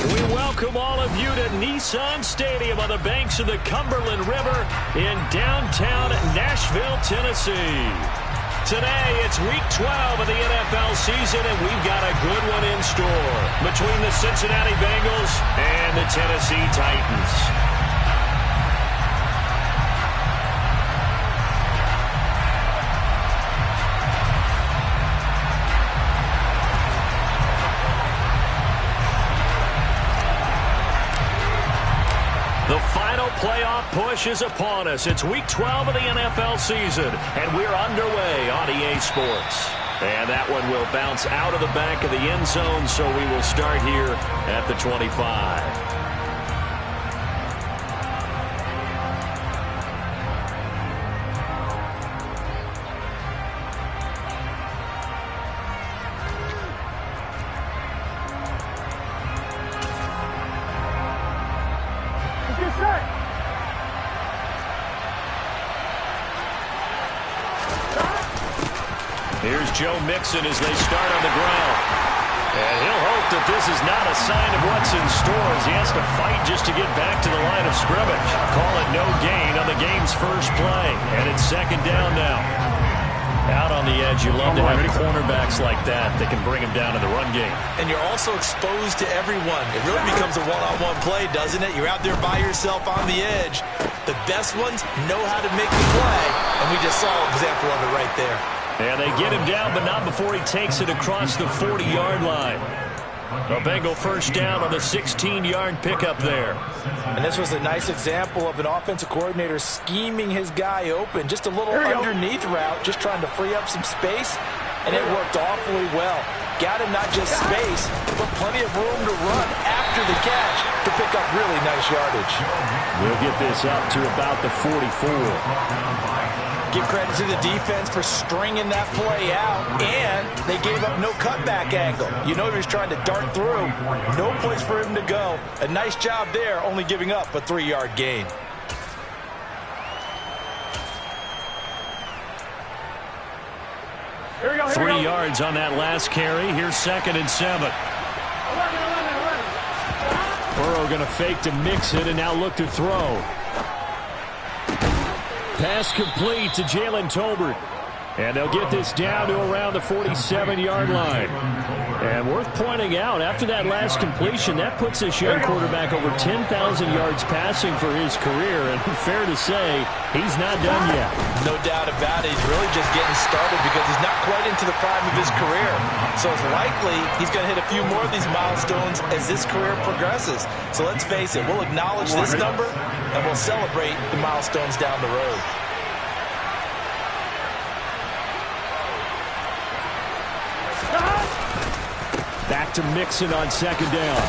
We welcome all of you to Nissan Stadium on the banks of the Cumberland River in downtown Nashville, Tennessee. Today, it's Week 12 of the NFL season, and we've got a good one in store between the Cincinnati Bengals and the Tennessee Titans. The final playoff push is upon us. It's Week 12 of the NFL season, and we're underway on EA Sports. And that one will bounce out of the back of the end zone, so we will start here at the 25. Here's Joe Mixon as they start on the ground. And he'll hope that this is not a sign of what's in store as he has to fight just to get back to the line of scrimmage. Call it no gain on the game's first play. And it's second down now. Out on the edge, you love to have cornerbacks like that can bring him down to the run game. And you're also exposed to everyone. It really becomes a one-on-one play, doesn't it? You're out there by yourself on the edge. The best ones know how to make the play, and we just saw an example of it right there. And they get him down, but not before he takes it across the 40-yard line. A Bengal first down on the 16-yard pickup there. And this was a nice example of an offensive coordinator scheming his guy open. Just a little underneath route, just trying to free up some space, and it worked awfully well. Got him not just space, but plenty of room to run after the catch to pick up really nice yardage. We'll get this up to about the 44. Give credit to the defense for stringing that play out, and they gave up no cutback angle. You know he was trying to dart through. No place for him to go. A nice job there, only giving up a 3-yard gain. Here we go, 3 yards on that last carry. Here's 2nd and 7. Burrow going to fake to mix it and now look to throw. Pass complete to Jalen Tolbert. And they'll get this down to around the 47-yard line. And worth pointing out, after that last completion, that puts this young quarterback over 10,000 yards passing for his career. And fair to say, he's not done yet. No doubt about it. He's really just getting started because he's not quite into the prime of his career. So it's likely he's going to hit a few more of these milestones as this career progresses. So let's face it, we'll acknowledge this number and we'll celebrate the milestones down the road. Back to Mixon on 2nd down.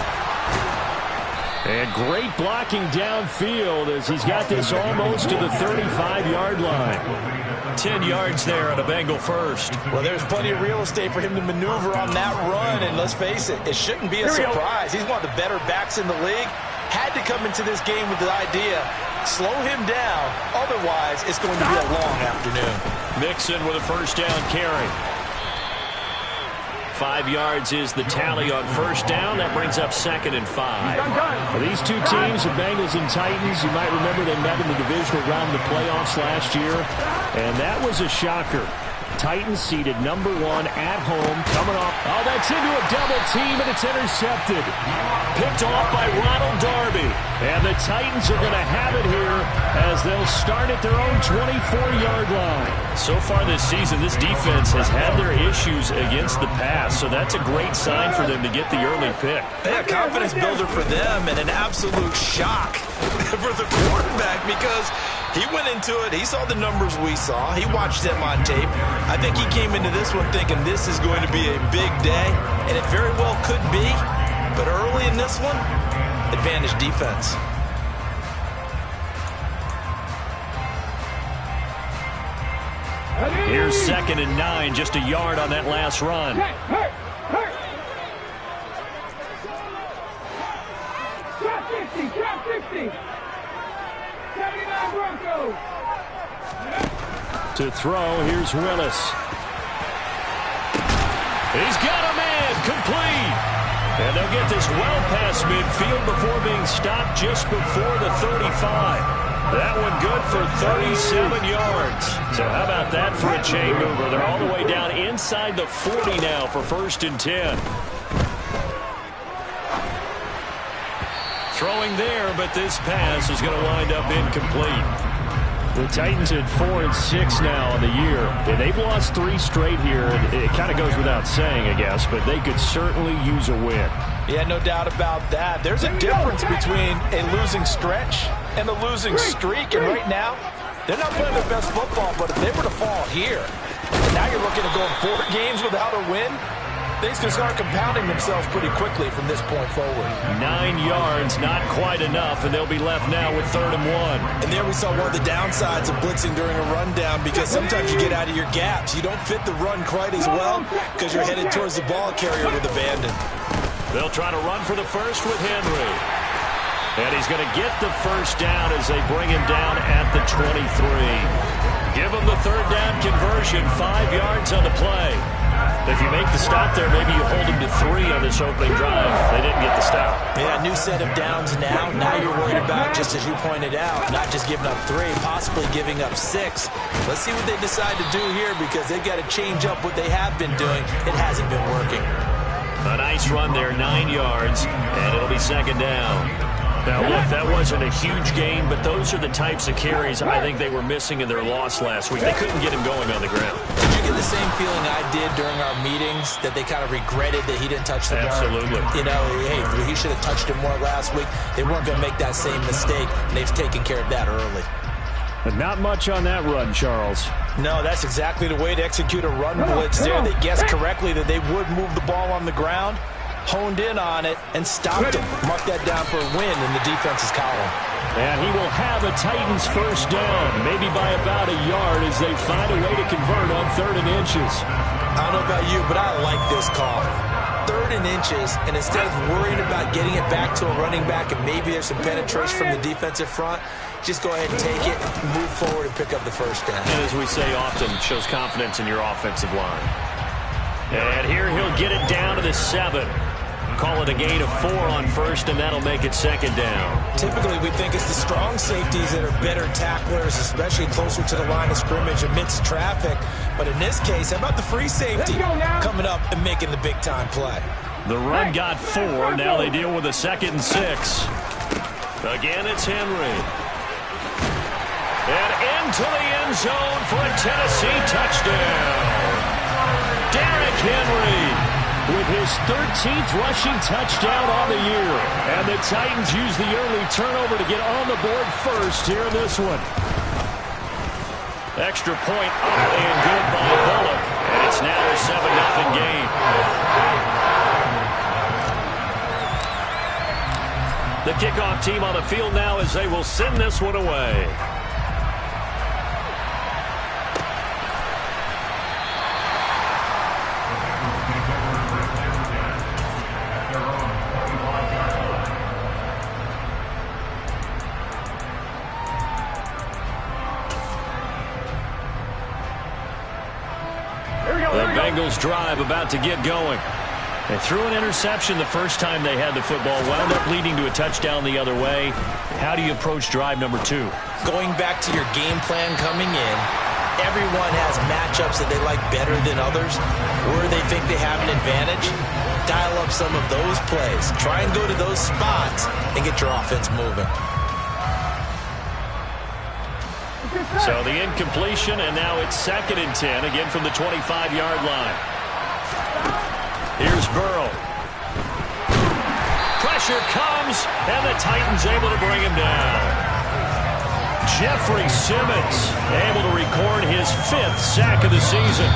And great blocking downfield as he's got this almost to the 35-yard line. 10 yards there on a Bengal first. Well, there's plenty of real estate for him to maneuver on that run, and let's face it, it shouldn't be a surprise. He's one of the better backs in the league. Had to come into this game with the idea, slow him down, otherwise it's going to be a long afternoon. Mixon with a first down carry. 5 yards is the tally on first down. That brings up 2nd and 5. For these two teams, the Bengals and Titans, you might remember they met in the divisional round of the playoffs last year, and that was a shocker. Titans seeded #1 at home, coming off. Oh, that's into a double team, and it's intercepted. Picked off by Ronald Darby. And the Titans are going to have it here as they'll start at their own 24-yard line. So far this season, this defense has had their issues against the pass, so that's a great sign for them to get the early pick. Yeah, confidence builder for them and an absolute shock for the quarterback because he went into it. He saw the numbers we saw. He watched them on tape. I think he came into this one thinking this is going to be a big day, and it very well could be. But early in this one, advantage defense. Here's 2nd and 9, just a yard on that last run. Drop 50. 79 Broncos. To throw, here's Willis. He's got a man, complete. And they'll get this well past midfield before being stopped just before the 35. That one good for 37 yards. So how about that for a chain mover? They're all the way down inside the 40 now for 1st and 10. Throwing there, but this pass is going to wind up incomplete. The Titans at 4-6 now on the year. They've lost 3 straight here. It kind of goes without saying, I guess, but they could certainly use a win. Yeah, no doubt about that. There's a difference between a losing stretch and a losing streak, and right now, they're not playing their best football, but if they were to fall here, and now you're looking at going 4 games without a win, things can start compounding themselves pretty quickly from this point forward. 9 yards, not quite enough, and they'll be left now with 3rd and 1. And there we saw one of the downsides of blitzing during a rundown, because sometimes you get out of your gaps. You don't fit the run quite as well because you're headed towards the ball carrier with abandon. They'll try to run for the first with Henry. And he's going to get the first down as they bring him down at the 23. Give him the 3rd down conversion, 5 yards on the play. If you make the stop there, maybe you hold him to 3 on this opening drive. They didn't get the stop. Yeah, new set of downs now. Now you're worried about, just as you pointed out, not just giving up 3, possibly giving up 6. Let's see what they decide to do here, because they've got to change up what they have been doing. It hasn't been working. A nice run there, 9 yards, and it'll be 2nd down. Now, look, that wasn't a huge gain, but those are the types of carries I think they were missing in their loss last week. They couldn't get him going on the ground. Did you get the same feeling I did during our meetings, that they kind of regretted that he didn't touch the ball? Absolutely. You know, hey, he should have touched it more last week. They weren't going to make that same mistake, and they've taken care of that early. But not much on that run, Charles. No, that's exactly the way to execute a run blitz there. They guessed correctly that they would move the ball on the ground, honed in on it, and stopped him. Mark that down for a win in the defense's column. And he will have a Titans first down, maybe by about a yard, as they find a way to convert on 3rd and inches. I don't know about you, but I like this call. 3rd and inches, and instead of worrying about getting it back to a running back and maybe there's some penetration from the defensive front, just go ahead and take it, move forward, and pick up the first down. And as we say often, shows confidence in your offensive line. And here he'll get it down to the 7. Call it a gain of 4 on 1st, and that'll make it 2nd down. Typically, we think it's the strong safeties that are better tacklers, especially closer to the line of scrimmage amidst traffic. But in this case, how about the free safety coming up and making the big-time play? The run got 4. Now they deal with a 2nd and 6. Again, it's Henry. And into the end zone for a Tennessee touchdown. Derrick Henry with his 13th rushing touchdown on the year. And the Titans use the early turnover to get on the board first here in this one. Extra point up and good by Bullock. And it's now a 7-0 game. The kickoff team on the field now as they will send this one away. The Bengals drive about to get going. They threw an interception the first time they had the football, wound up leading to a touchdown the other way. How do you approach drive number 2? Going back to your game plan coming in, everyone has matchups that they like better than others, where they think they have an advantage. Dial up some of those plays. Try and go to those spots and get your offense moving. So the incompletion, and now it's 2nd and 10, again from the 25-yard line. Here's Burrow. Pressure comes, and the Titans able to bring him down. Jeffrey Simmons able to record his 5th sack of the season.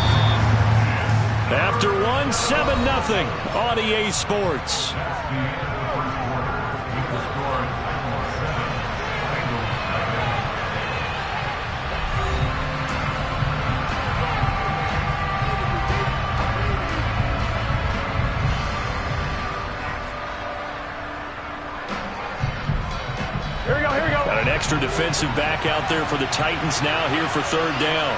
After one, 7-0 on EA Sports. Got an extra defensive back out there for the Titans now here for 3rd down.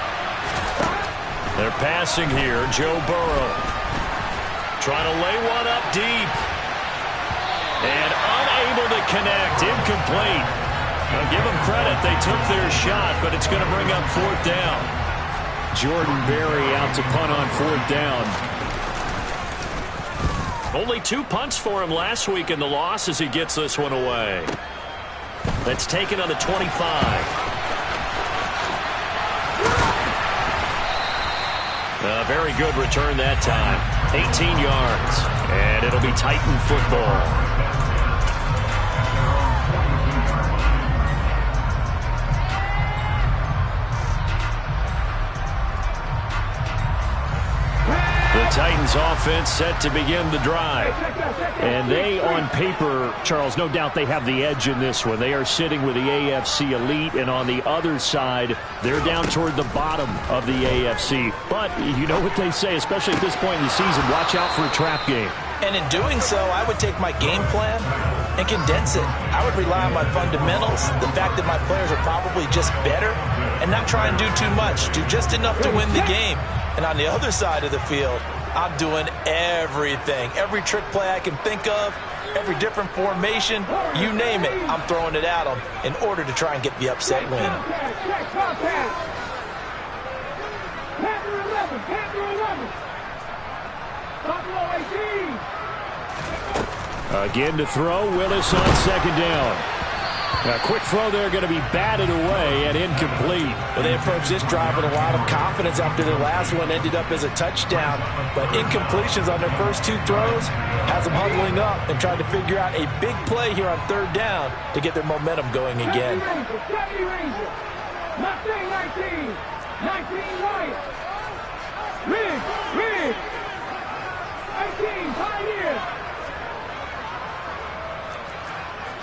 They're passing here. Joe Burrow trying to lay one up deep. And unable to connect. Incomplete. I'll give them credit. They took their shot, but it's going to bring up fourth down. Jordan Berry out to punt on fourth down. Only 2 punts for him last week in the loss as he gets this one away. That's taken on the 25. A very good return that time. 18 yards. And it'll be Titan football. The Titans offense set to begin the drive. And they, on paper, Charles, no doubt they have the edge in this one. They are sitting with the AFC elite, and on the other side, they're down toward the bottom of the AFC. But you know what they say, especially at this point in the season, watch out for a trap game. And in doing so, I would take my game plan and condense it. I would rely on my fundamentals, the fact that my players are probably just better, and not try and do too much, do just enough to win the game. And on the other side of the field, I'm doing everything. Every trick play I can think of, every different formation, you name it, I'm throwing it at them in order to try and get the upset win. Again to throw, Willis on second down. A quick throw there going to be batted away and incomplete. Well, they approached this drive with a lot of confidence after their last one ended up as a touchdown. But incompletions on their first 2 throws has them huddling up and trying to figure out a big play here on third down to get their momentum going again. 19, 19 White. Rig. 18, Pioneer.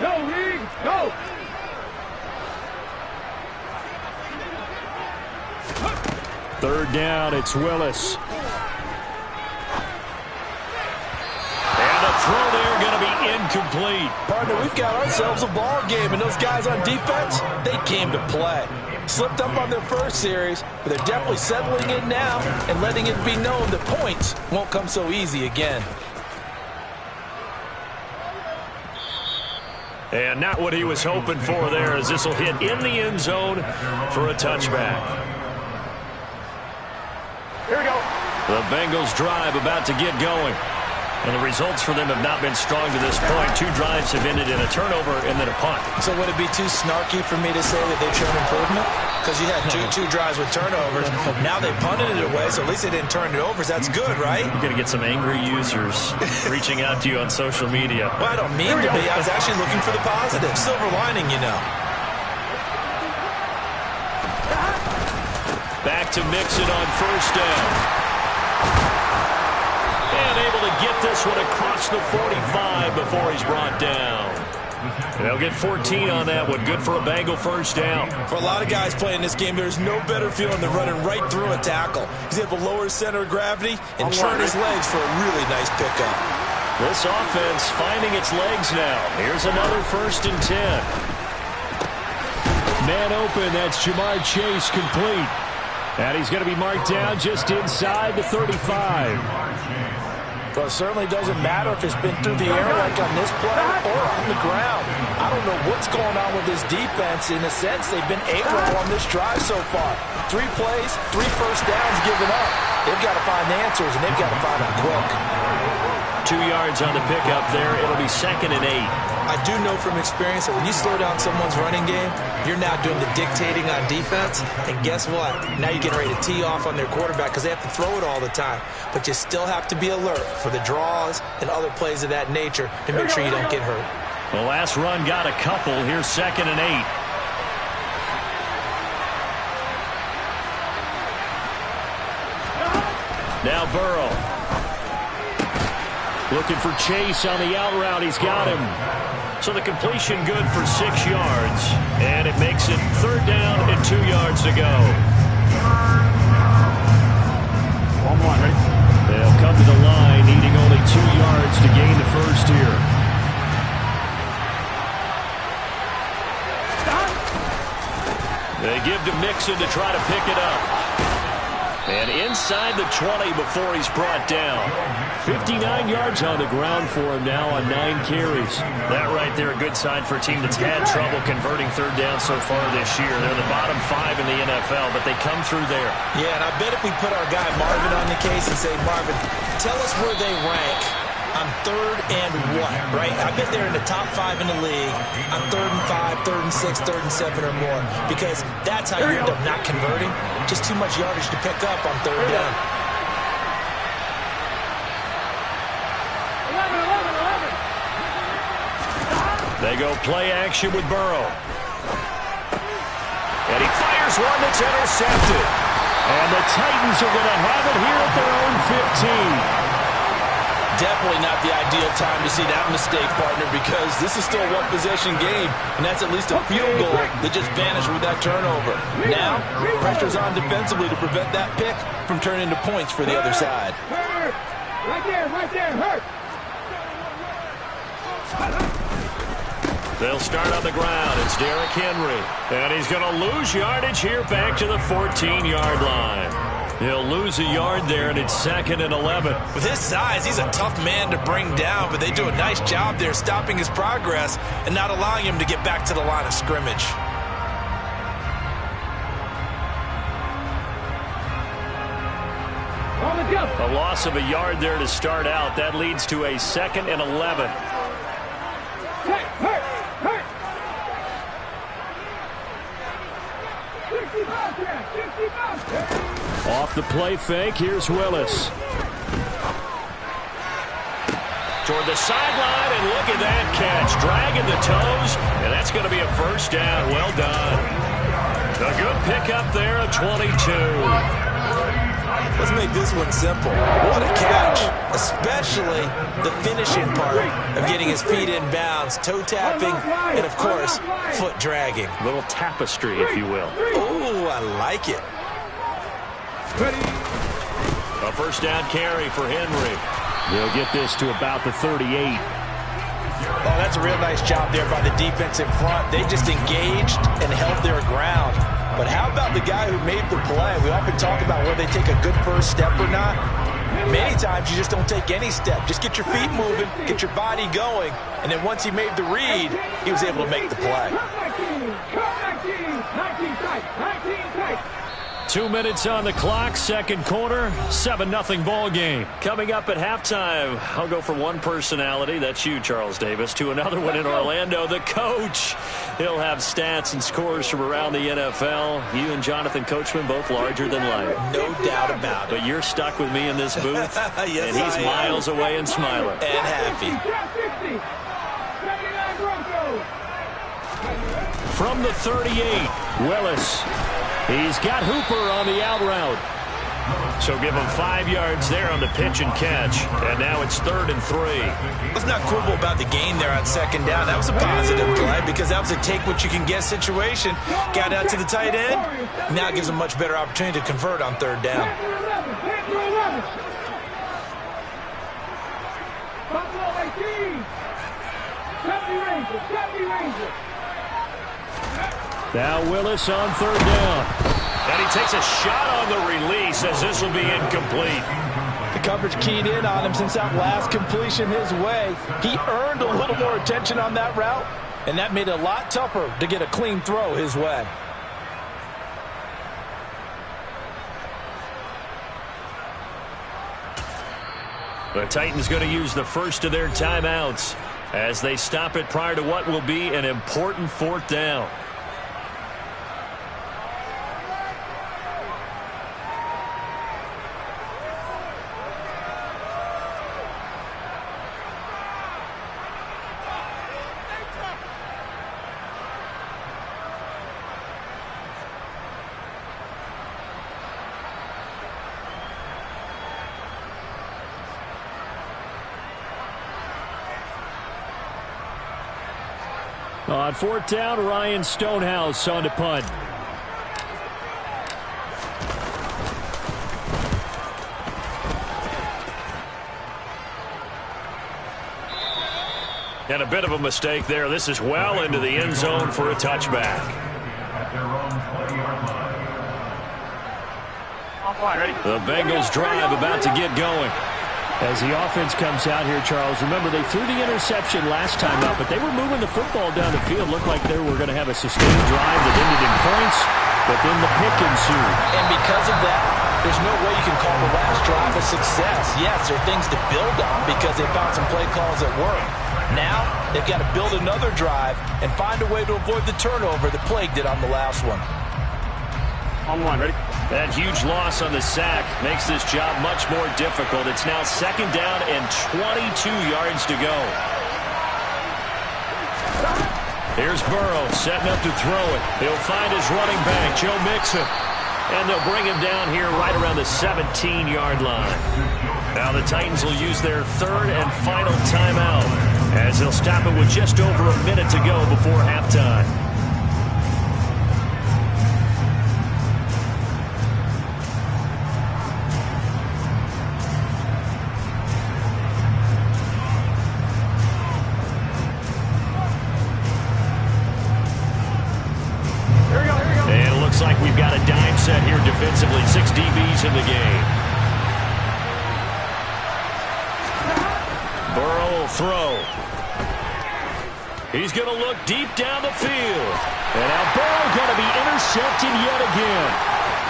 Go, Rig, go. Third down, it's Willis. And a throw there going to be incomplete. Partner, we've got ourselves a ball game, and those guys on defense, they came to play. Slipped up on their first series, but they're definitely settling in now and letting it be known that points won't come so easy again. And not what he was hoping for there, as this will hit in the end zone for a touchback. Here we go. The Bengals drive about to get going. And the results for them have not been strong to this point. 2 drives have ended in a turnover and then a punt. So would it be too snarky for me to say that they've shown improvement? Because you had two drives with turnovers. Now they punted it away, so at least they didn't turn it over. So that's good, right? You're going to get some angry users reaching out to you on social media. Well, I don't mean to be. I was actually looking for the positive. Silver lining, you know. Back to Mixon on first down. And able to get this one across the 45 before he's brought down. And they'll get 14 on that one. Good for a Bengal first down. For a lot of guys playing this game, there's no better feeling than running right through a tackle. He's able to lower his center of gravity and turn his legs for a really nice pickup. This offense finding its legs now. Here's another 1st and 10. Man open, that's Jamar Chase complete. And he's going to be marked down just inside the 35. Well, it certainly doesn't matter if it's been through the air like on this play or on the ground. I don't know what's going on with this defense. In a sense, they've been able on this drive so far. 3 plays, 3 first downs given up. They've got to find answers, and they've got to find them quick. 2 yards on the pickup there. It'll be 2nd and 8. I do know from experience that when you slow down someone's running game, you're now doing the dictating on defense. And guess what? Now you're getting ready to tee off on their quarterback because they have to throw it all the time. But you still have to be alert for the draws and other plays of that nature to make sure you don't get hurt. The last run got a couple. Here's 2nd and 8. Now Burrow. Looking for Chase on the out route. He's got him. So the completion good for 6 yards. And it makes it 3rd down and 2 yards to go. One, ready? They'll come to the line, needing only 2 yards to gain the first here. They give to Mixon to try to pick it up. And inside the 20 before he's brought down. 59 yards on the ground for him now on 9 carries. That right there, a good sign for a team that's had trouble converting third down so far this year. They're the bottom 5 in the NFL, but they come through there. Yeah, and I bet if we put our guy Marvin on the case and say, Marvin, tell us where they rank on third and what, right? I bet they're in the top 5 in the league on 3rd and 5, 3rd and 6, 3rd and 7 or more, because that's how you end up not converting. Just too much yardage to pick up on third down. 11. They go play action with Burrow. And he fires one that's intercepted. And the Titans are going to have it here at their own 15. Definitely not the ideal time to see that mistake, partner, because this is still a one-possession game, and that's at least a field goal that just vanished with that turnover. Now, pressure's on defensively to prevent that pick from turning into points for the other side. Right there, hurt. They'll start on the ground. It's Derrick Henry. And he's going to lose yardage here back to the 14-yard line. He'll lose a yard there, and it's 2nd and 11. With his size, he's a tough man to bring down, but they do a nice job there stopping his progress and not allowing him to get back to the line of scrimmage. A loss of a yard there to start out. That leads to a 2nd and 11. Hurt. Off the play fake, here's Willis. Toward the sideline, and look at that catch. Dragging the toes, and that's going to be a first down. Well done. A good pickup there at 22. Let's make this one simple. What a catch, especially the finishing part of getting his feet in bounds, toe tapping, and, of course, foot dragging. A little tapestry, if you will. Oh, I like it. A first down carry for Henry. He'll get this to about the 38. Oh, that's a real nice job there by the defense in front. They just engaged and held their ground. But how about the guy who made the play? We often talk about whether they take a good first step or not. Many times you just don't take any step. Just get your feet moving, get your body going, and then once he made the read, he was able to make the play. 2 minutes on the clock, second quarter, 7-0 ball game. Coming up at halftime, I'll go from one personality, that's you, Charles Davis, to another one in Orlando, the coach. He'll have stats and scores from around the NFL. You and Jonathan Coachman both larger than life. No doubt about it. But you're stuck with me in this booth, yes, and he's miles away and smiling. And happy. From the 38, Willis. He's got Hooper on the out route. So give him 5 yards there on the pitch and catch. And now it's 3rd and 3. Let's not quibble about the gain there on second down. That was a positive play because that was a take-what-you-can-get situation. Got out to the tight end. Now it gives him a much better opportunity to convert on third down. Now Willis on third down. And he takes a shot on the release as this will be incomplete. The coverage keyed in on him since that last completion his way. He earned a little more attention on that route, and that made it a lot tougher to get a clean throw his way. The Titans going to use the first of their timeouts as they stop it prior to what will be an important 4th down. On 4th down, Ryan Stonehouse on to punt. And a bit of a mistake there. This is well into the end zone for a touchback. The Bengals drive about to get going. As the offense comes out here, Charles, remember they threw the interception last time out, but they were moving the football down the field. Looked like they were going to have a sustained drive that ended in points, but then the pick ensued. And because of that, there's no way you can call the last drive a success. Yes, there are things to build on because they found some play calls that work. Now, they've got to build another drive and find a way to avoid the turnover that plagued it on the last one. On one, ready? That huge loss on the sack makes this job much more difficult. It's now 2nd down and 22 yards to go. Here's Burrow setting up to throw it. He'll find his running back, Joe Mixon. And they'll bring him down here right around the 17-yard line. Now the Titans will use their 3rd and final timeout as they'll stop it with just over a minute to go before halftime. Like we've got a dime set here defensively. 6 DBs in the game. Burrow will throw. He's going to look deep down the field. And now Burrow going to be intercepted yet again.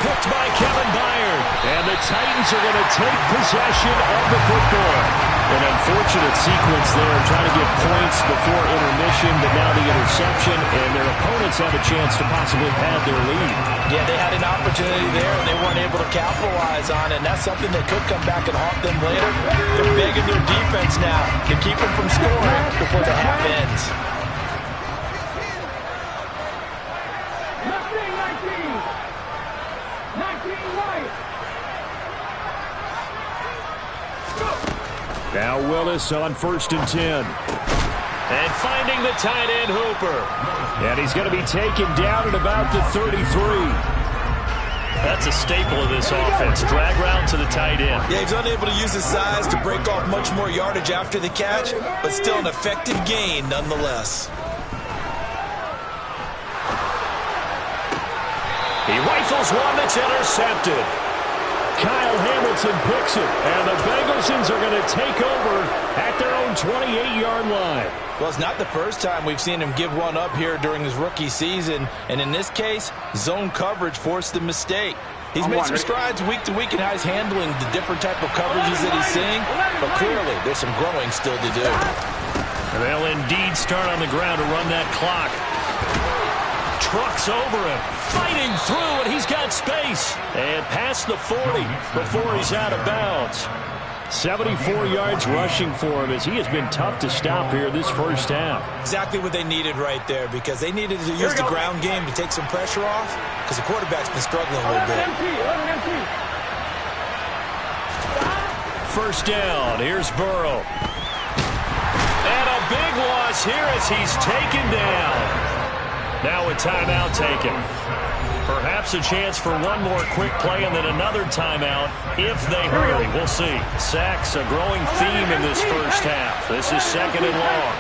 Picked by Kevin Byard. And the Titans are going to take possession of the football. An unfortunate sequence there, trying to get points before intermission, but now the interception, and their opponents have a chance to possibly pad their lead. Yeah, they had an opportunity there, and they weren't able to capitalize on it, and that's something that could come back and haunt them later. They're begging their defense now to keep them from scoring before the half ends. 19 right. Now Willis on 1st and 10. And finding the tight end Hooper. And he's going to be taken down at about the 33. That's a staple of this offense. Drag route to the tight end. Yeah, he's unable to use his size to break off much more yardage after the catch, but still an effective gain nonetheless. He rifles one that's intercepted. Kyle Hamilton picks it, and the Bengals are going to take over at their own 28-yard line. Well, it's not the first time we've seen him give one up here during his rookie season, and in this case, zone coverage forced the mistake. He's made some strides week to week in how he's handling the different type of coverages that he's seeing, but clearly there's some growing still to do. They'll indeed start on the ground to run that clock. Trucks over him, fighting through, and he's got space. And past the 40 before he's out of bounds. 74 yards rushing for him as he has been tough to stop here this first half. Exactly what they needed right there, because they needed to use the ground game to take some pressure off, because the quarterback's been struggling a little bit. First down, here's Burrow. And a big loss here as he's taken down. Now a timeout taken. Perhaps a chance for one more quick play and then another timeout if they hurry. We'll see. Sacks, a growing theme in this first half. This is 2nd and long.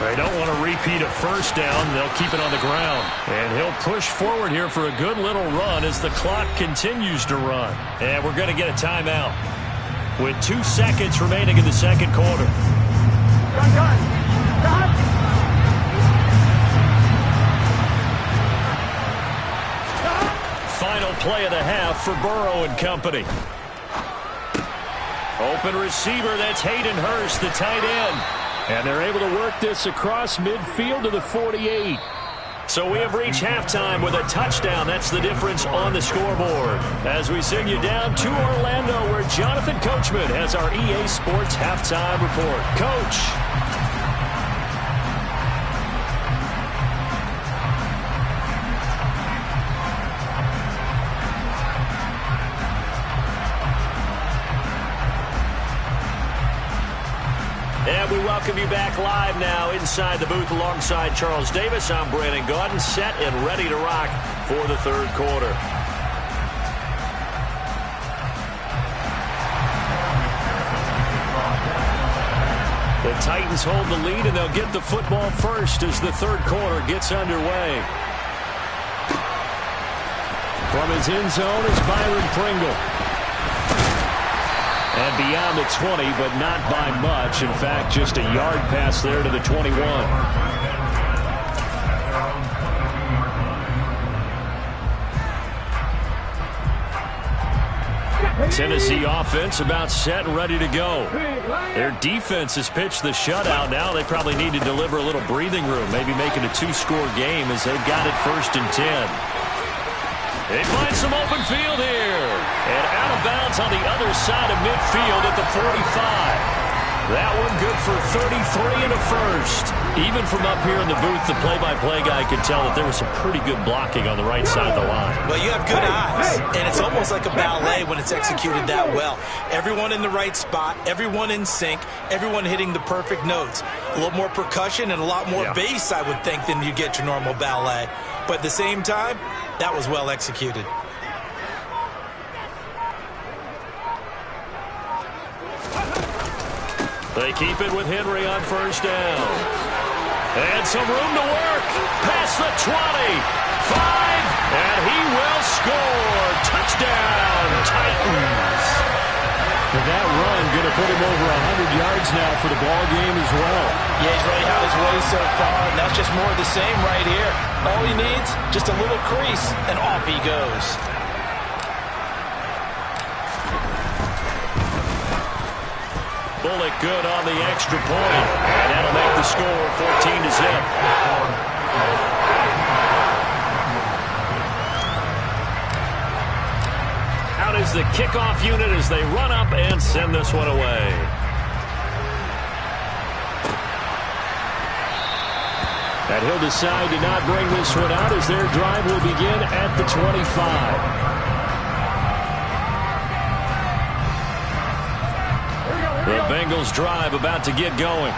They don't want to repeat a first down. They'll keep it on the ground. And he'll push forward here for a good little run as the clock continues to run. And we're going to get a timeout with 2 seconds remaining in the second quarter. Final play of the half for Burrow and company. Open receiver, that's Hayden Hurst, the tight end. And they're able to work this across midfield to the 48. So we have reached halftime with a touchdown. That's the difference on the scoreboard. As we send you down to Orlando, where Jonathan Coachman has our EA Sports halftime report. Coach. And we welcome you back live now inside the booth alongside Charles Davis. I'm Brandon Gaudin, set and ready to rock for the third quarter. The Titans hold the lead, and they'll get the football first as the third quarter gets underway. From his end zone is Byron Pringle. And beyond the 20, but not by much. In fact, just a yard pass there to the 21. Tennessee offense about set and ready to go. Their defense has pitched the shutout. Now they probably need to deliver a little breathing room, maybe make it a 2-score game as they've got it 1st and 10. They find some open field here. And out of bounds on the other side of midfield at the 45. That one good for 33 and a first. Even from up here in the booth, the play-by-play guy could tell that there was some pretty good blocking on the right side of the line. Well, you have good eyes, and it's almost like a ballet when it's executed that well. Everyone in the right spot, everyone in sync, everyone hitting the perfect notes. A little more percussion and a lot more bass, I would think, than you get your normal ballet. But at the same time, that was well executed. They keep it with Henry on 1st down. And some room to work. Past the 20. 5. And he will score. Touchdown, Titans. And that run going to put him over 100 yards now for the ball game as well. Yeah, he's really had his way so far, and that's just more of the same right here. All he needs, just a little crease, and off he goes. Bullock good on the extra point. And that'll make the score 14-0. Out is the kickoff unit as they run up and send this one away. And he'll decide to not bring this one out as their drive will begin at the 25. The Bengals drive about to get going.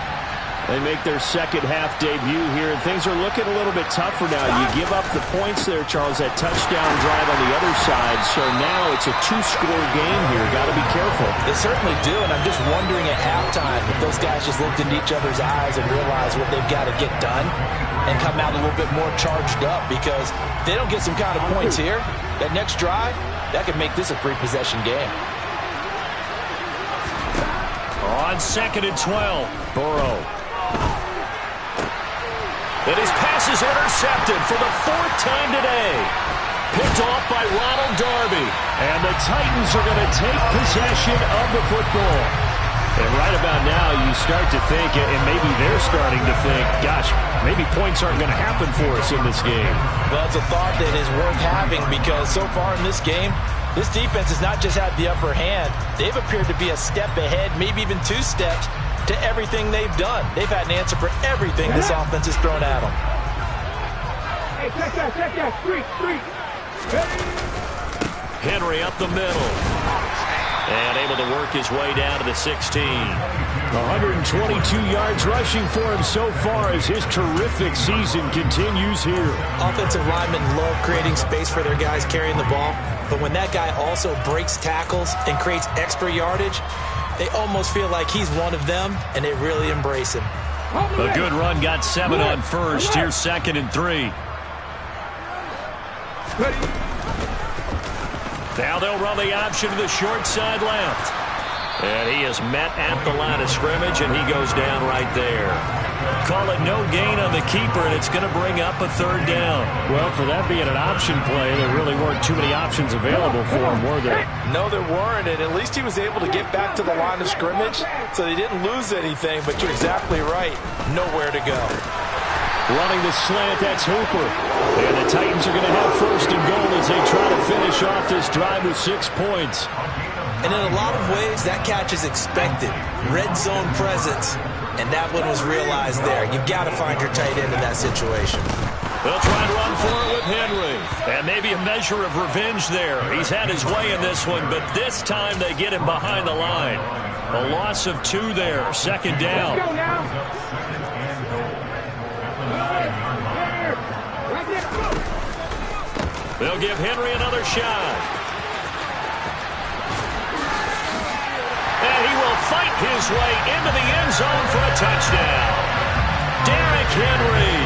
They make their second half debut here, and things are looking a little bit tougher now. You give up the points there, Charles, that touchdown drive on the other side. So now it's a 2-score game here. Got to be careful. They certainly do, and I'm just wondering at halftime if those guys just looked into each other's eyes and realized what they've got to get done and come out a little bit more charged up, because if they don't get some kind of points here, that next drive, that could make this a 3-possession game. On 2nd and 12, Burrow. And his pass is intercepted for the 4th time today. Picked off by Ronald Darby. And the Titans are going to take possession of the football. And right about now, you start to think, and maybe they're starting to think, gosh, maybe points aren't going to happen for us in this game. Well, it's a thought that is worth having, because so far in this game, this defense has not just had the upper hand. They've appeared to be a step ahead, maybe even 2 steps, to everything they've done. They've had an answer for everything this offense has thrown at them. Hey, check that, street. Henry up the middle. And able to work his way down to the 16. 122 yards rushing for him so far as his terrific season continues here. Offensive linemen love creating space for their guys carrying the ball, but when that guy also breaks tackles and creates extra yardage, they almost feel like he's one of them, and they really embrace him. A good run got 7 on 1st. Here's 2nd and 3. Now they'll run the option to the short side left. And he is met at the line of scrimmage, and he goes down right there. Call it no gain on the keeper, and it's going to bring up a 3rd down. Well, for that being an option play, there really weren't too many options available for him, were there? No, there weren't, and at least he was able to get back to the line of scrimmage, so they didn't lose anything, but you're exactly right. Nowhere to go. Running the slant, that's Hooper. And the Titans are going to have 1st and goal as they try to finish off this drive with 6 points. And in a lot of ways, that catch is expected. Red zone presence. And that one was realized there. You've got to find your tight end in that situation. They'll try and run for it with Henry. And maybe a measure of revenge there. He's had his way in this one, but this time they get him behind the line. A loss of 2 there. 2nd down. Let's go now. They'll give Henry another shot. And he will fight his way into the end zone for a touchdown. Derrick Henry.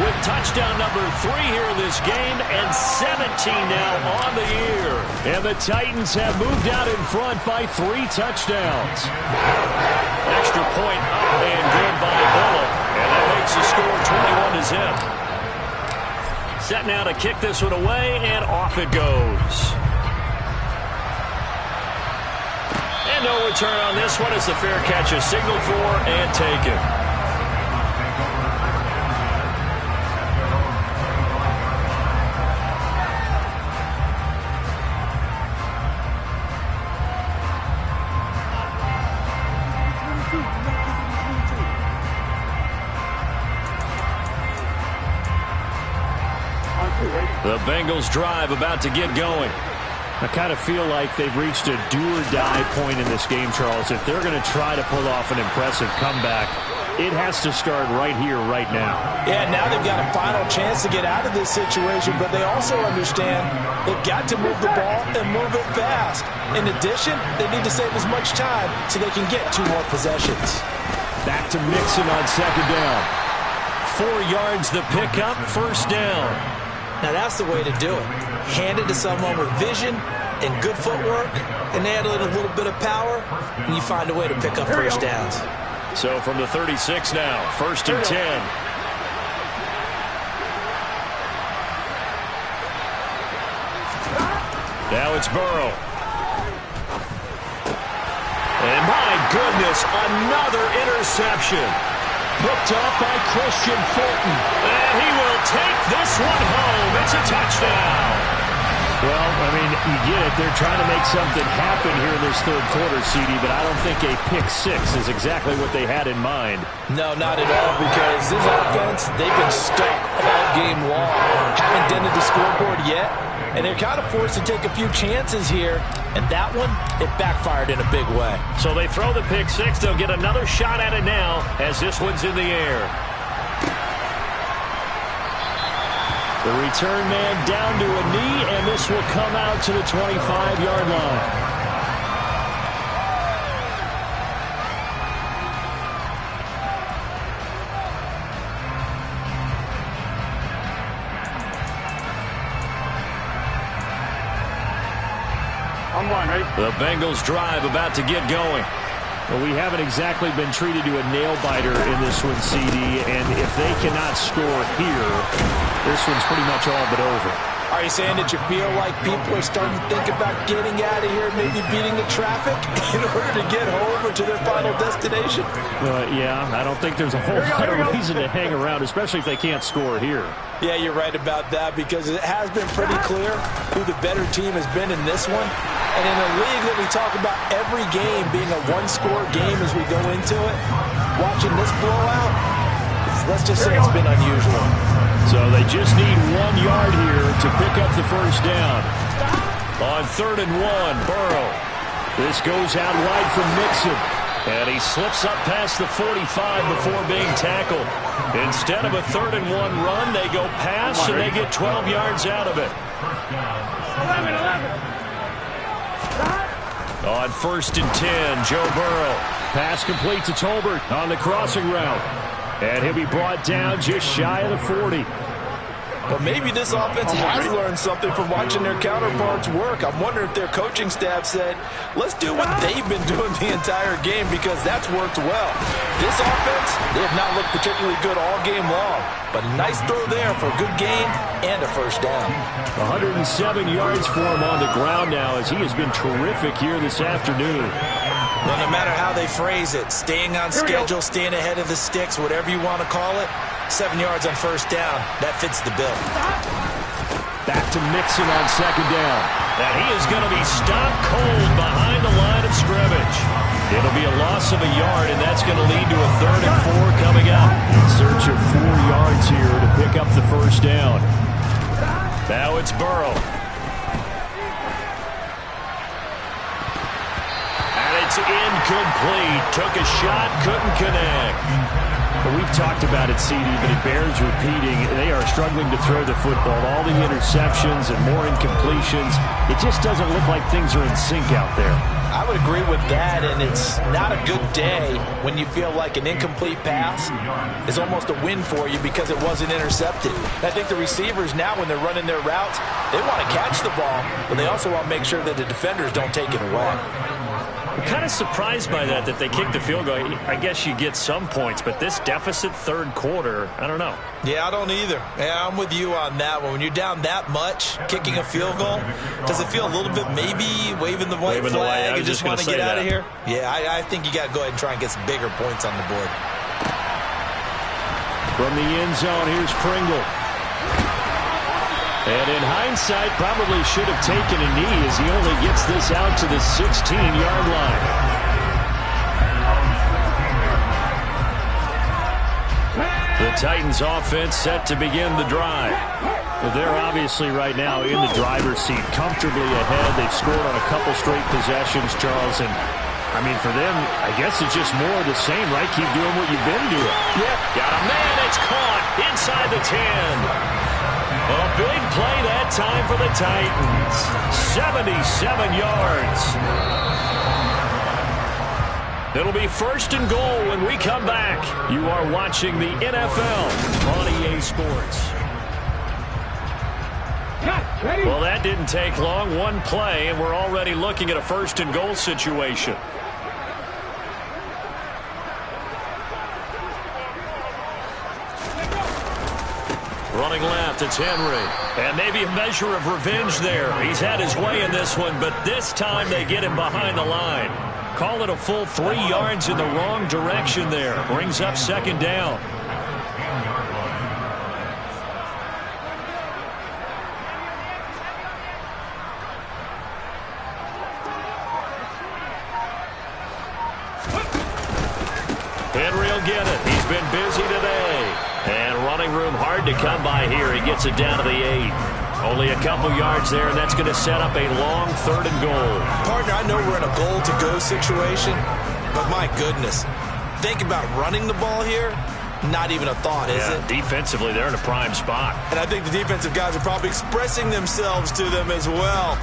with touchdown number 3 here in this game, and 17 now on the year. And the Titans have moved out in front by 3 touchdowns. Extra point up and good by Bullock, and that makes the score 21-0. Set now to kick this one away, and off it goes. And no return on this one as the fair catch is signaled for and taken. The Bengals drive about to get going. I kind of feel like they've reached a do-or-die point in this game, Charles. If they're going to try to pull off an impressive comeback, it has to start right here, right now. Yeah, now they've got a final chance to get out of this situation, but they also understand they've got to move the ball and move it fast. In addition, they need to save as much time so they can get 2 more possessions. Back to Mixon on second down. 4 yards the pickup, first down. Now that's the way to do it. Hand it to someone with vision and good footwork, and add a little bit of power, and you find a way to pick up first downs. So from the 36 now, first and 10. Now it's Burrow. And my goodness, another interception. Hooked up by Christian Fulton. And he will take this one home. It's a touchdown. Well, I mean, you get it. They're trying to make something happen here in this third quarter, CD, but I don't think a pick-6 is exactly what they had in mind. No, not at all, because this offense, they've been stuck all game long. Haven't dented the scoreboard yet, and they're kind of forced to take a few chances here, and that one, it backfired in a big way. So they throw the pick-6. They'll get another shot at it now as this one's in the air. The return man down to a knee, and this will come out to the 25-yard line. I'm one, ready? The Bengals drive about to get going. Well, we haven't exactly been treated to a nail-biter in this one, CD, and if they cannot score here, this one's pretty much all but over. Are you saying that you feel like people are starting to think about getting out of here, maybe beating the traffic in order to get home or to their final destination? Yeah, I don't think there's a whole lot of reason to hang around, especially if they can't score here. Yeah, you're right about that, because it has been pretty clear who the better team has been in this one. And in a league that we talk about every game being a one-score game as we go into it, watching this blowout, let's just say it's been unusual. So they just need 1 yard here to pick up the first down. On 3rd and 1, Burrow. This goes out wide from Mixon. And he slips up past the 45 before being tackled. Instead of a 3rd and 1 run, they go pass, and they get 12 yards out of it. 11. On 1st and 10, Joe Burrow. Pass complete to Tolbert on the crossing route. And he'll be brought down just shy of the 40. But maybe this offense has learned something from watching their counterparts work. I'm wondering if their coaching staff said, let's do what they've been doing the entire game, because that's worked well. This offense, they have not looked particularly good all game long. But a nice throw there for a good gain and a first down. 107 yards for him on the ground now, as he has been terrific here this afternoon. Well, no matter how they phrase it, staying on schedule, staying ahead of the sticks, whatever you want to call it, 7 yards on first down, that fits the bill. Back to Mixon on second down. And he is going to be stopped cold behind the line of scrimmage. It'll be a loss of a yard, and that's going to lead to a 3rd and 4 coming up. In search of 4 yards here to pick up the first down. Now it's Burrow. And it's incomplete. Took a shot, couldn't connect. But we've talked about it, CD, but it bears repeating. They are struggling to throw the football. All the interceptions and more incompletions. It just doesn't look like things are in sync out there. I would agree with that, and it's not a good day when you feel like an incomplete pass is almost a win for you because it wasn't intercepted. And I think the receivers now, when they're running their routes, they want to catch the ball, but they also want to make sure that the defenders don't take it away. I'm kind of surprised by that they kicked the field goal. I guess you get some points, but this deficit third quarter, I don't know. Yeah, I don't either. Yeah, I'm with you on that one. When you're down that much, kicking a field goal, does it feel a little bit maybe waving the white flag and just want to get out of here? Yeah, I think you got to go ahead and try and get some bigger points on the board. From the end zone, here's Pringle. And in hindsight, probably should have taken a knee as he only gets this out to the 16-yard line. The Titans offense set to begin the drive. Well, they're obviously right now in the driver's seat, comfortably ahead. They've scored on a couple straight possessions, Charles. And, I mean, for them, I guess it's just more of the same, right? Keep doing what you've been doing. Yeah. Got a man. It's caught inside the 10. A big play that time for the Titans. 77 yards. It'll be first and goal when we come back. You are watching the NFL on EA Sports. Well, that didn't take long. One play, and we're already looking at a first and goal situation. Running left, it's Henry. And maybe a measure of revenge there. He's had his way in this one, but this time they get him behind the line. Call it a full 3 yards in the wrong direction there. Brings up second down. Henry will get it. He's been busy today. And running room hard to come by here. He gets it down to the 8. Only a couple yards there, and that's going to set up a long third and goal. Partner, I know we're in a goal-to-go situation, but my goodness, think about running the ball here. Not even a thought, is it? Defensively, they're in a prime spot. And I think the defensive guys are probably expressing themselves to them as well.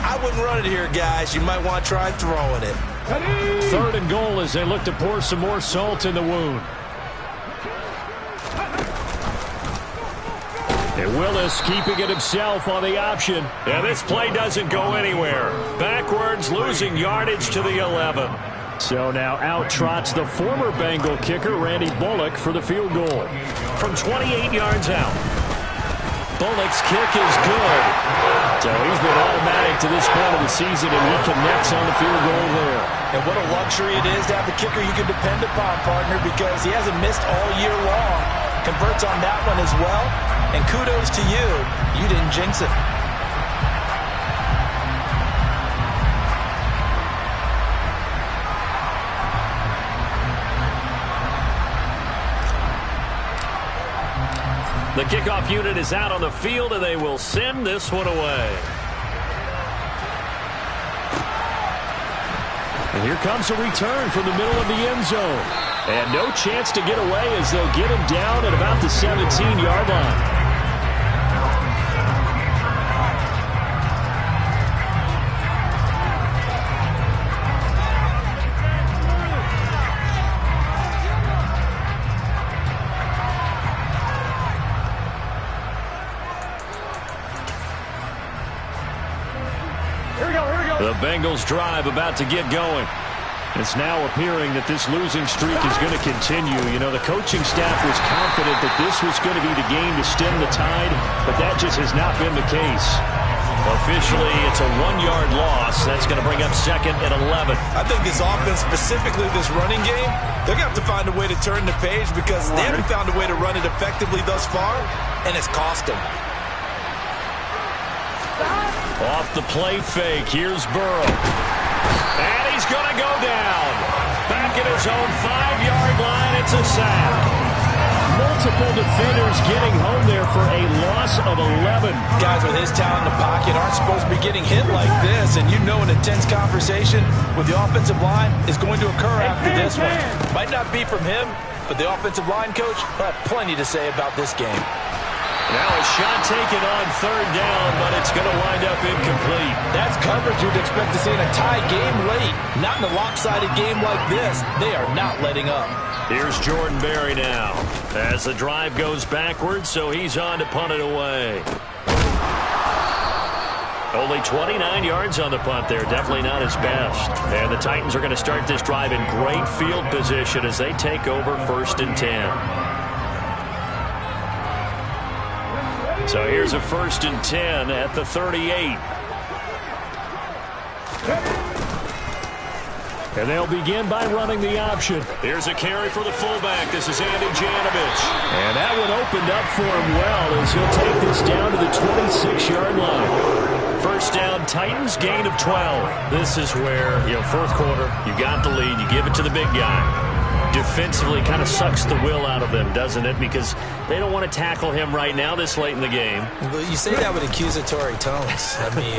I wouldn't run it here, guys. You might want to try throwing it. Third and goal as they look to pour some more salt in the wound. And Willis keeping it himself on the option. And this play doesn't go anywhere. Backwards, losing yardage to the 11. So now out trots the former Bengal kicker, Randy Bullock, for the field goal. From 28 yards out. Bullock's kick is good. So he's been automatic to this point of the season, and he connects on the field goal there. And what a luxury it is to have a kicker you can depend upon, partner, because he hasn't missed all year long. Converts on that one as well. And kudos to you. You didn't jinx it. The kickoff unit is out on the field, and they will send this one away. And here comes a return from the middle of the end zone. And no chance to get away as they'll get him down at about the 17-yard line. The Bengals drive about to get going. It's now appearing that this losing streak is going to continue. You know, the coaching staff was confident that this was going to be the game to stem the tide, but that just has not been the case. Officially, it's a 1-yard loss. That's going to bring up second and 11. I think this offense, specifically this running game, they're going to have to find a way to turn the page because they haven't found a way to run it effectively thus far, and it's cost them. Off the play fake, here's Burrow. And he's going to go down. Back at his own 5-yard line, it's a sack. Multiple defenders getting home there for a loss of 11. Guys with his talent in the pocket aren't supposed to be getting hit like this, and you know an intense conversation with the offensive line is going to occur after this one. Might not be from him, but the offensive line coach will have plenty to say about this game. Now a shot taken on third down, but it's going to wind up incomplete. That's coverage you'd expect to see in a tie game late. Not in a lopsided game like this. They are not letting up. Here's Jordan Berry now as the drive goes backwards, so he's on to punt it away. Only 29 yards on the punt there. Definitely not his best. And the Titans are going to start this drive in great field position as they take over 1st and 10. So here's a 1st and 10 at the 38. And they'll begin by running the option. Here's a carry for the fullback. This is Andy Janovich. And that one opened up for him well as he'll take this down to the 26-yard line. First down, Titans, gain of 12. This is where, fourth quarter, you got the lead. You give it to the big guy. Defensively kind of sucks the will out of them, doesn't it? Because they don't want to tackle him right now this late in the game. Well, you say that with accusatory tones. I mean,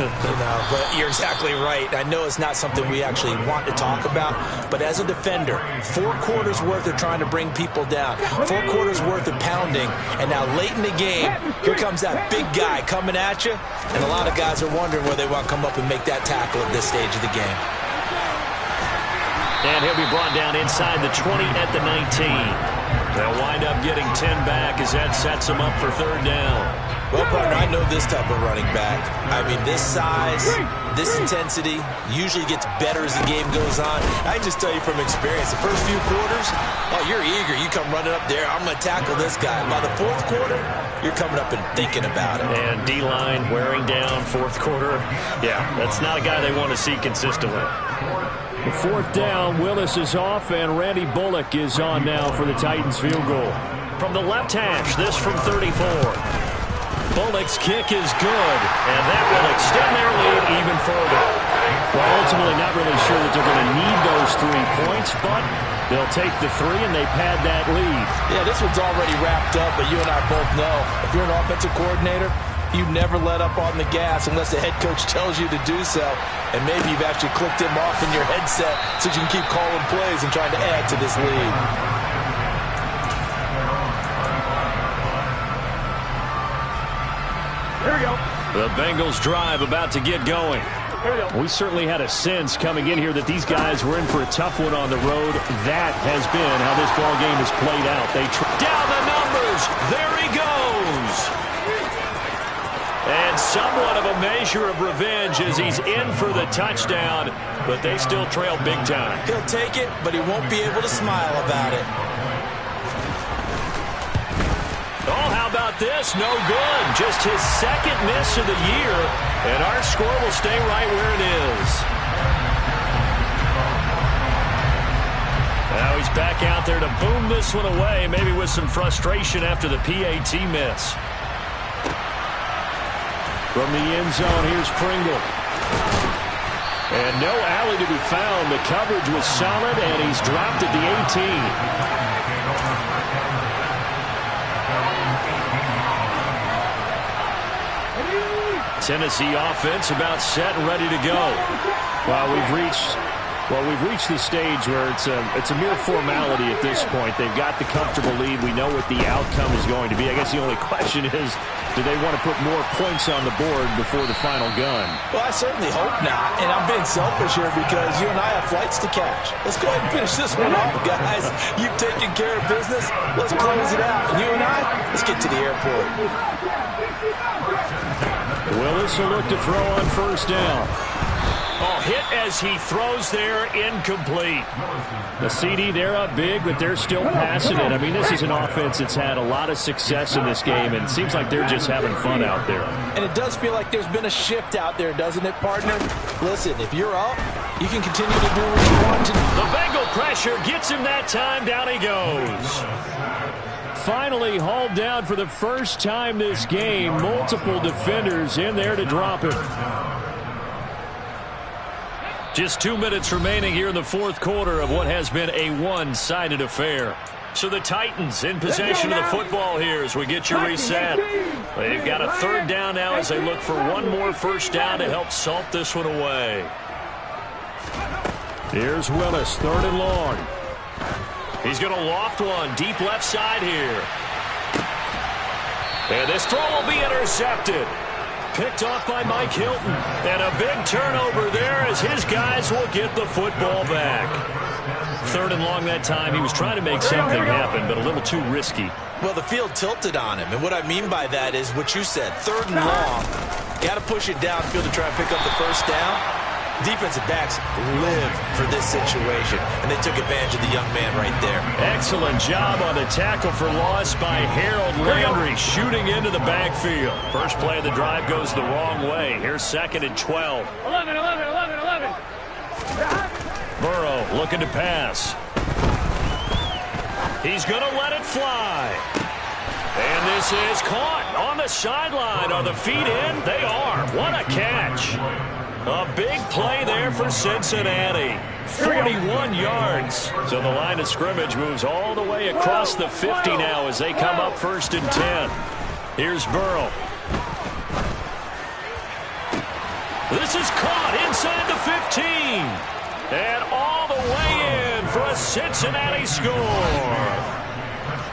but you're exactly right. I know it's not something we actually want to talk about, but as a defender, 4 quarters worth of trying to bring people down, 4 quarters worth of pounding, and now late in the game, here comes that big guy coming at you, and a lot of guys are wondering where they want to come up and make that tackle at this stage of the game. And he'll be brought down inside the 20 at the 19. They'll wind up getting 10 back as that sets them up for third down. Well, partner, I know this type of running back. I mean, this size, this intensity usually gets better as the game goes on. I just tell you from experience, the first few quarters, oh, you're eager. You come running up there, I'm going to tackle this guy. By the fourth quarter, you're coming up and thinking about it. And D-line wearing down fourth quarter. Yeah, that's not a guy they want to see consistently. The fourth down, Willis is off, and Randy Bullock is on now for the Titans field goal. From the left hash, this from 34. Bullock's kick is good, and that will extend their lead even further. Well, ultimately not really sure that they're going to need those 3 points, but they'll take the 3 and they pad that lead. Yeah, this one's already wrapped up, but you and I both know if you're an offensive coordinator, you never let up on the gas unless the head coach tells you to do so. And maybe you've actually clicked him off in your headset so you can keep calling plays and trying to add to this lead. Here we go. The Bengals drive about to get going. We certainly had a sense coming in here that these guys were in for a tough one on the road. That has been how this ball game has played out. They down the numbers. There he goes. And somewhat of a measure of revenge as he's in for the touchdown, but they still trail big time. He'll take it, but he won't be able to smile about it. Oh, how about this? No good. Just his second miss of the year, and our score will stay right where it is. Now he's back out there to boom this one away, maybe with some frustration after the PAT miss. From the end zone, here's Pringle. And no alley to be found. The coverage was solid, and he's dropped at the 18. Tennessee offense about set and ready to go. Well, we've reached the stage where it's a mere formality at this point. They've got the comfortable lead. We know what the outcome is going to be. I guess the only question is, do they want to put more points on the board before the final gun? Well, I certainly hope not. And I'm being selfish here because you and I have flights to catch. Let's go ahead and finish this one off, guys. You've taken care of business. Let's close it out. And you and I, let's get to the airport. Willis will look to throw on first down. Oh, hit as he throws there, incomplete. The CD, they're up big, but they're still passing it. I mean, this is an offense that's had a lot of success in this game, and it seems like they're just having fun out there. And it does feel like there's been a shift out there, doesn't it, partner? Listen, if you're up, you can continue to do what you want to do. The Bengal pressure gets him that time. Down he goes. Finally hauled down for the first time this game. Multiple defenders in there to drop him. Just 2 minutes remaining here in the fourth quarter of what has been a one-sided affair. So the Titans in possession of the football here as we get you reset. They've got a third down now as they look for one more first down to help salt this one away. Here's Willis, third and long. He's going to loft one deep left side here. And this throw will be intercepted. Picked off by Mike Hilton. And a big turnover there as his guys will get the football back. 3rd and long that time. He was trying to make something happen, but a little too risky. Well, the field tilted on him. And what I mean by that is what you said. 3rd and long. Got to push it downfield to try and pick up the first down. Defensive backs live for this situation, and they took advantage of the young man right there. Excellent job on the tackle for loss by Harold Landry, shooting into the backfield. First play of the drive goes the wrong way. Here's 2nd and 12. 11. Burrow looking to pass. He's going to let it fly. And this is caught on the sideline. Are the feet in? They are. What a catch. A big play there for Cincinnati. 41 yards. So the line of scrimmage moves all the way across the 50 now as they come up 1st and 10. Here's Burrow. This is caught inside the 15. And all the way in for a Cincinnati score.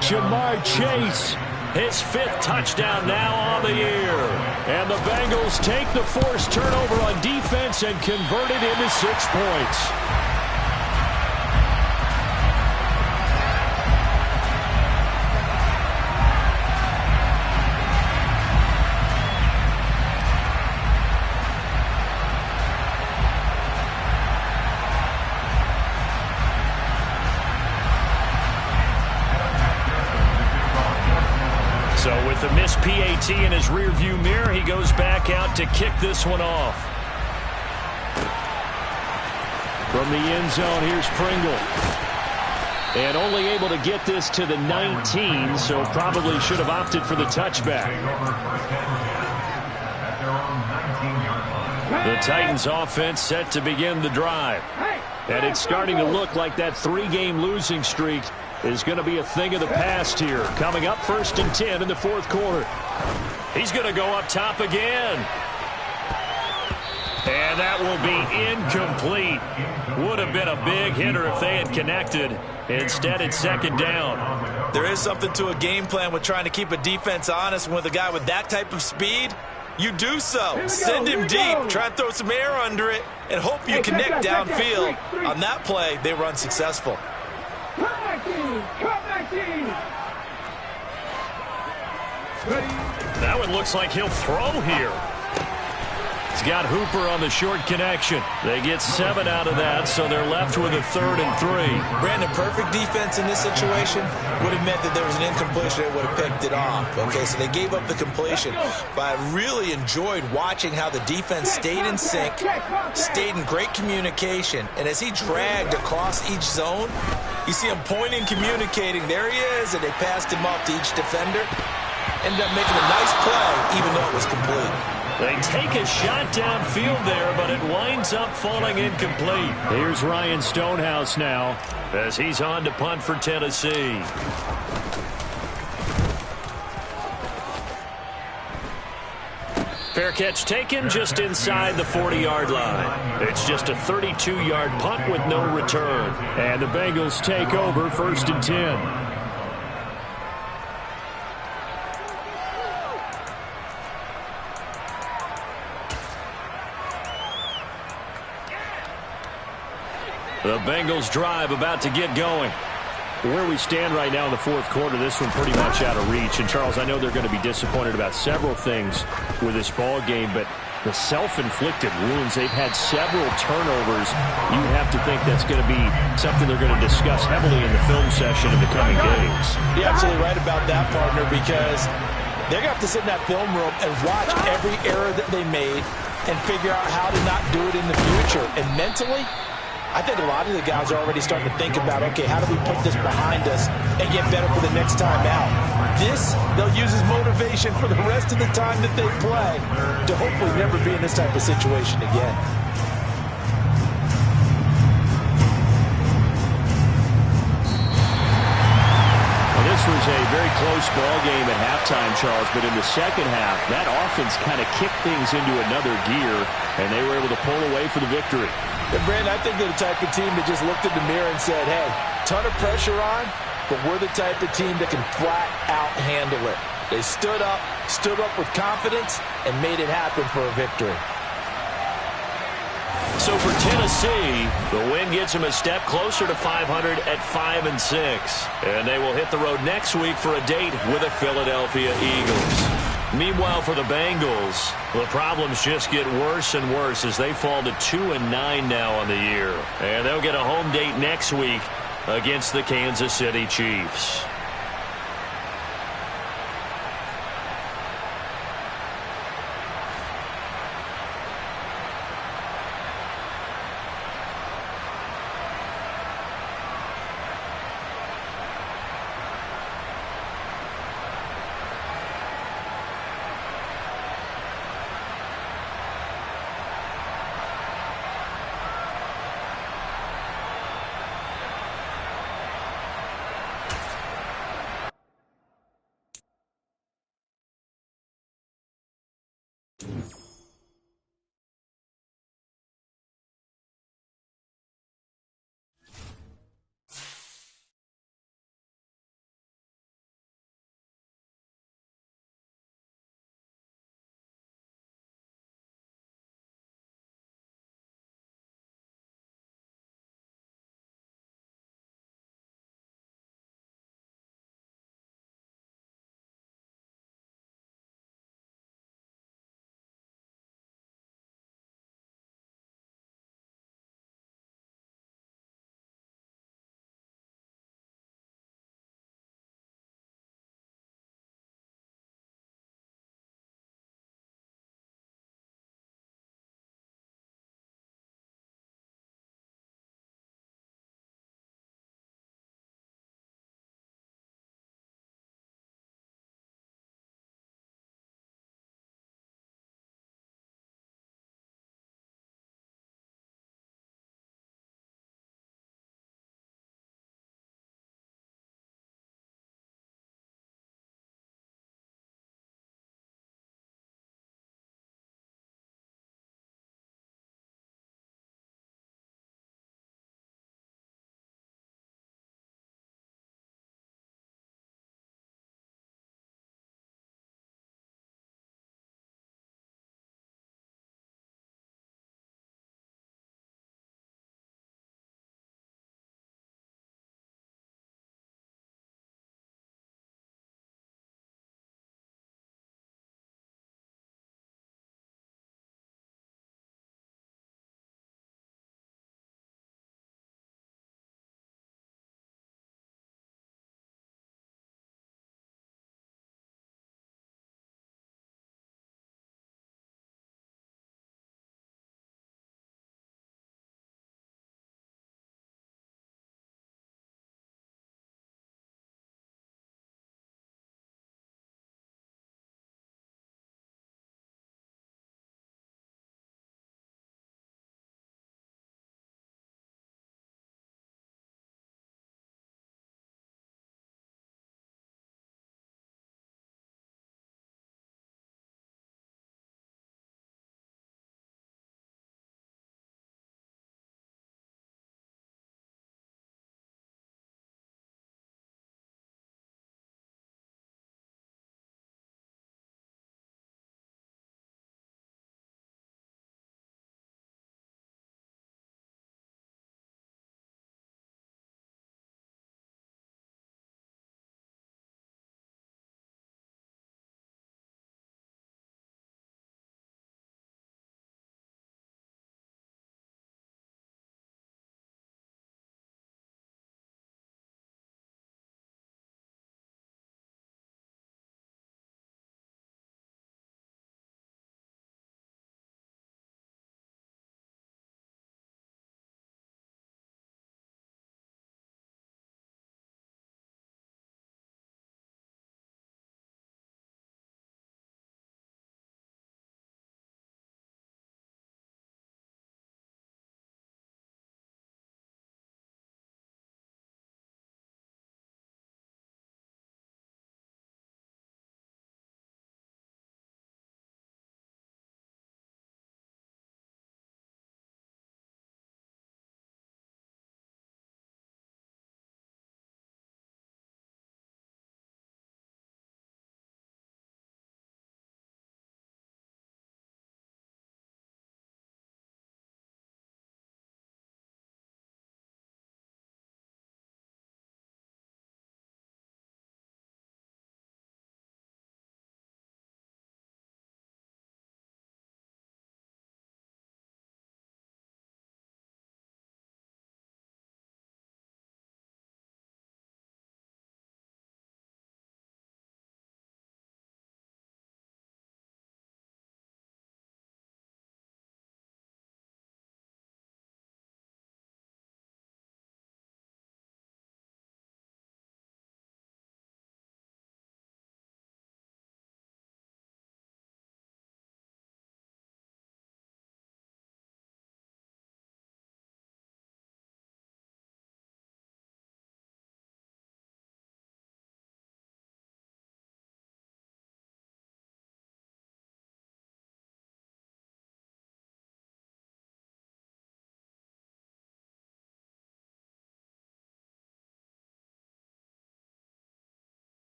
Jamar Chase, his 5th touchdown now on the year. And the Bengals take the forced turnover on defense and convert it into 6 points. So with the missed PAT in his rearview mirror, he goes back out to kick this one off. From the end zone, here's Pringle. And only able to get this to the 19, so probably should have opted for the touchback. The Titans offense set to begin the drive. And it's starting to look like that 3-game losing streak is going to be a thing of the past here. Coming up 1st and 10 in the 4th quarter. He's going to go up top again. And that will be incomplete. Would have been a big hitter if they had connected. Instead, it's 2nd down. There is something to a game plan with trying to keep a defense honest. With a guy with that type of speed, you do so. Send him deep. Try and throw some air under it and hope you connect downfield. On that play, they were unsuccessful. That one looks like he'll throw here. He's got Hooper on the short connection. They get 7 out of that, so they're left with a 3rd and 3. Brandon, perfect defense in this situation would have meant that there was an incompletion that would have picked it off. Okay, so they gave up the completion. But I really enjoyed watching how the defense stayed in sync, stayed in great communication, and as he dragged across each zone, you see him pointing, communicating. There he is, and they passed him off to each defender. Ended up making a nice play, even though it was complete. They take a shot downfield there, but it winds up falling incomplete. Here's Ryan Stonehouse now as he's on to punt for Tennessee. Fair catch taken just inside the 40-yard line. It's just a 32-yard punt with no return. And the Bengals take over 1st and 10. The Bengals drive about to get going. Where we stand right now in the 4th quarter, this one pretty much out of reach. And, Charles, I know they're going to be disappointed about several things with this ball game, but the self-inflicted wounds, they've had several turnovers. You have to think that's going to be something they're going to discuss heavily in the film session in the coming days. You're absolutely right about that, partner, because they're going to have to sit in that film room and watch every error that they made and figure out how to not do it in the future. And mentally, I think a lot of the guys are already starting to think about, okay, how do we put this behind us and get better for the next time out? This, they'll use as motivation for the rest of the time that they play to hopefully never be in this type of situation again. Well, this was a very close ball game at halftime, Charles, but in the second half, that offense kind of kicked things into another gear, and they were able to pull away for the victory. And Brandon, I think they're the type of team that just looked in the mirror and said, hey, ton of pressure on, but we're the type of team that can flat out handle it. They stood up with confidence, and made it happen for a victory. So for Tennessee, the win gets them a step closer to 500 at 5-6. And they will hit the road next week for a date with the Philadelphia Eagles. Meanwhile, for the Bengals, the problems just get worse and worse as they fall to 2-9 now on the year. And they'll get a home date next week against the Kansas City Chiefs.